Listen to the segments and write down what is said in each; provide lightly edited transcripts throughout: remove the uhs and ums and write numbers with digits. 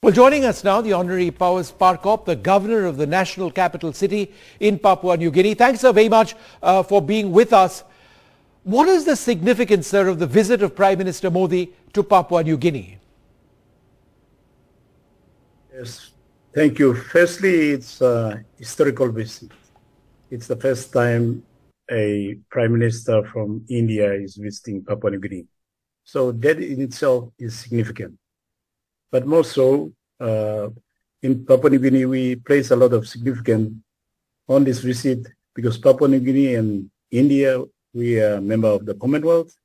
Well, joining us now, the Honorary Powes Parkop, the Governor of the National Capital City in Papua New Guinea. Thanks, sir, very much for being with us. What is the significance, sir, of the visit of Prime Minister Modi to Papua New Guinea? Yes, thank you. Firstly, it's a historical visit. It's the first time a Prime Minister from India is visiting Papua New Guinea. So that in itself is significant. But more so, in Papua New Guinea, we place a lot of significance on this visit because Papua New Guinea and India, we are a member of the Commonwealth,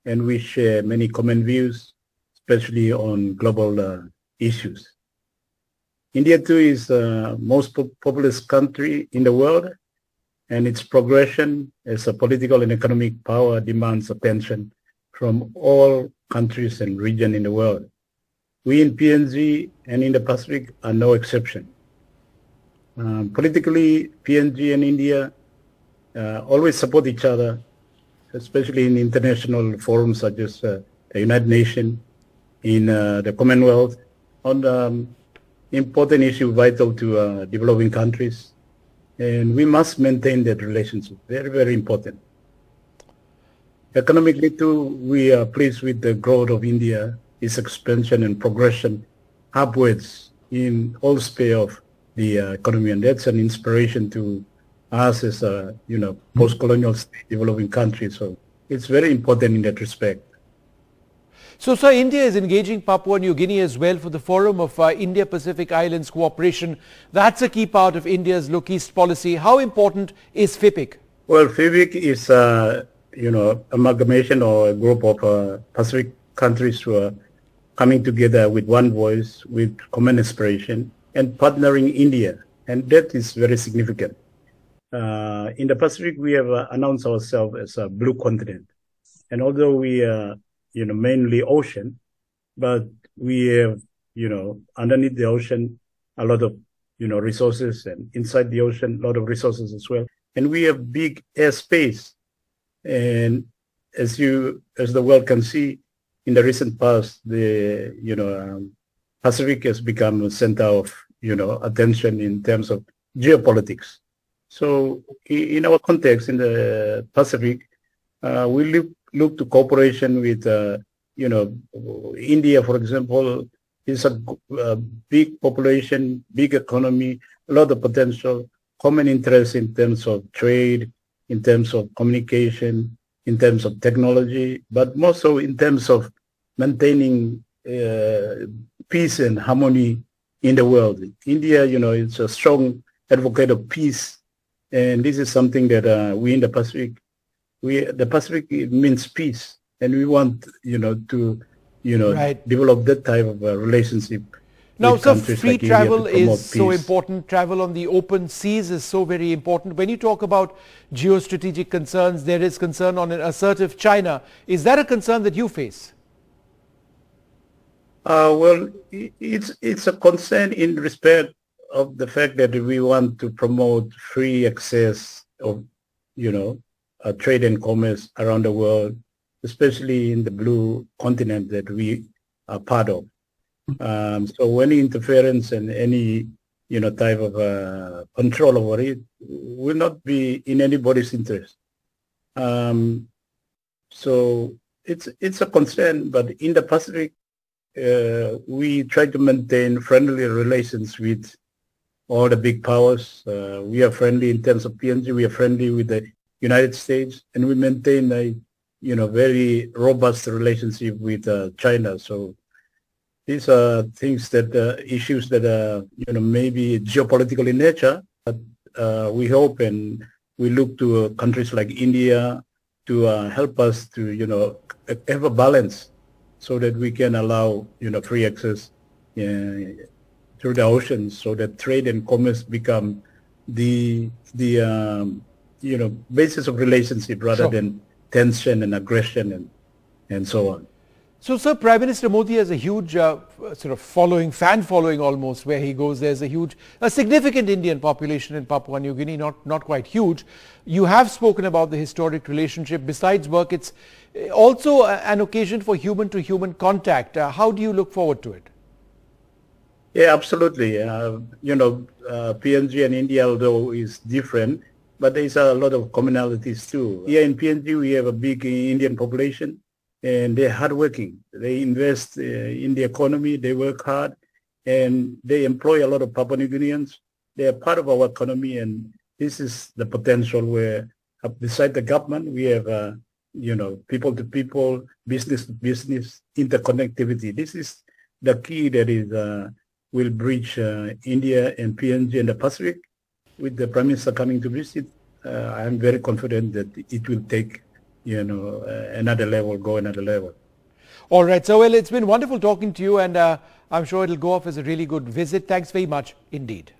and we share many common views, especially on global issues. India, too, is the most populous country in the world, and its progression as a political and economic power demands attention from all countries and regions in the world. We in PNG and in the Pacific are no exception. Politically, PNG and India always support each other, especially in international forums such as the United Nations, in the Commonwealth, on important issues vital to developing countries. And we must maintain that relationship. Very, very important. Economically, too, we are pleased with the growth of India, its expansion and progression upwards in all sphere of the economy, and that's an inspiration to us as a post-colonial state developing country. So it's very important in that respect. So, sir, India is engaging Papua New Guinea as well for the Forum of India-Pacific Islands Cooperation. That's a key part of India's Look East policy. How important is FIPIC? Well, FIPIC is amalgamation or a group of Pacific countries who are coming together with one voice, with common aspiration, and partnering India, and that is very significant. In the Pacific, we have announced ourselves as a blue continent, and although we are, mainly ocean, but we have, underneath the ocean, a lot of, resources, and inside the ocean, a lot of resources as well, and we have big airspace, and as the world can see, in the recent past, the Pacific has become a center of attention in terms of geopolitics. So in our context in the Pacific, we look to cooperation with India, for example, is a big population, big economy, a lot of potential, common interest in terms of trade, in terms of communication, in terms of technology, but more so in terms of maintaining peace and harmony in the world. India, is a strong advocate of peace, and this is something that we in the Pacific, the Pacific means peace, and we want, to, develop that type of relationship. Now, so free travel is so important. Travel on the open seas is so very important. When you talk about geostrategic concerns, there is concern on an assertive China. Is that a concern that you face? Well, it's a concern in respect of the fact that we want to promote free access of, trade and commerce around the world, especially in the blue continent that we are part of. So any interference and any, type of control over it will not be in anybody's interest. So it's a concern, but in the Pacific, we try to maintain friendly relations with all the big powers. We are friendly in terms of PNG. We are friendly with the United States, and we maintain a, very robust relationship with China. So these are things that, issues that are, maybe geopolitical in nature, but we hope and we look to countries like India to help us to, have a balance so that we can allow, free access through the oceans so that trade and commerce become the basis of relationship rather than tension and aggression and so on. So, sir, Prime Minister Modi has a huge sort of fan following almost where he goes. There's a significant Indian population in Papua New Guinea, not quite huge. You have spoken about the historic relationship. Besides work, it's also an occasion for human-to-human contact. How do you look forward to it? Yeah, absolutely. PNG and India, although is different, but there's a lot of commonalities too. Here in PNG, we have a big Indian population, and they're hardworking. They invest in the economy. They work hard, and they employ a lot of Papua New Guineans. They are part of our economy, and this is the potential where, beside the government, we have, people to people, business to business, interconnectivity. This is the key that is will bridge India and PNG and the Pacific. With the Prime Minister coming to visit, I am very confident that it will take, another level, go another level. All right. So, well, it's been wonderful talking to you, and I'm sure it'll go off as a really good visit. Thanks very much indeed.